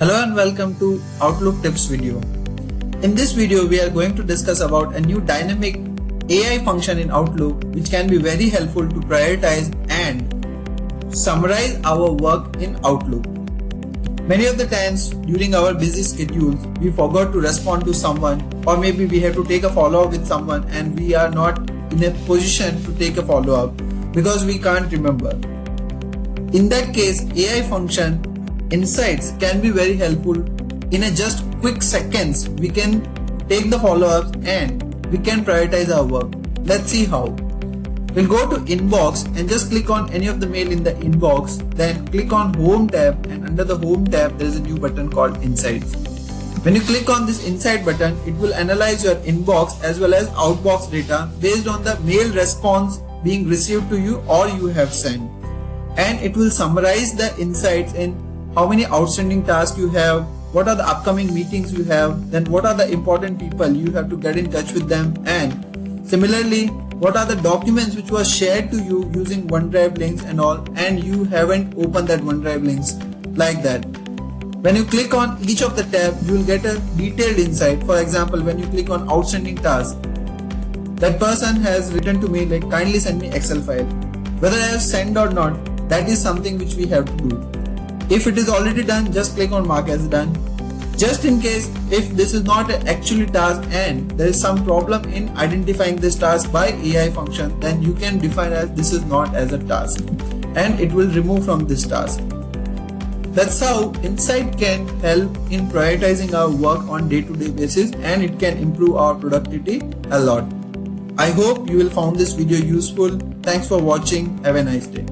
Hello and welcome to Outlook Tips video. In this video, we are going to discuss about a new dynamic AI function in Outlook which can be very helpful to prioritize and summarize our work in Outlook. Many of the times during our busy schedules, we forgot to respond to someone, or maybe we have to take a follow-up with someone and we are not in a position to take a follow-up because we can't remember. In that case, AI function Insights can be very helpful. In a just quick seconds, we can take the follow-ups and we can prioritize our work. Let's see how. We'll go to Inbox and just click on any of the mail in the inbox. Then click on Home tab, and under the Home tab there is a new button called Insights. When you click on this Insight button, it will analyze your inbox as well as outbox data based on the mail response being received to you or you have sent. And it will summarize the insights in how many outstanding tasks you have, what are the upcoming meetings you have, then what are the important people you have to get in touch with them, and similarly what are the documents which were shared to you using OneDrive links and all, and you haven't opened that OneDrive links, like that. When you click on each of the tab, you will get a detailed insight. For example, when you click on outstanding tasks, that person has written to me like, kindly send me Excel file. Whether I have sent or not, that is something which we have to do. If it is already done, just click on mark as done. Just in case if this is not an actual task and there is some problem in identifying this task by AI function, then you can define as this is not as a task and it will remove from this task. That's how Insight can help in prioritizing our work on day-to-day basis, and it can improve our productivity a lot. I hope you will find this video useful. Thanks for watching. Have a nice day.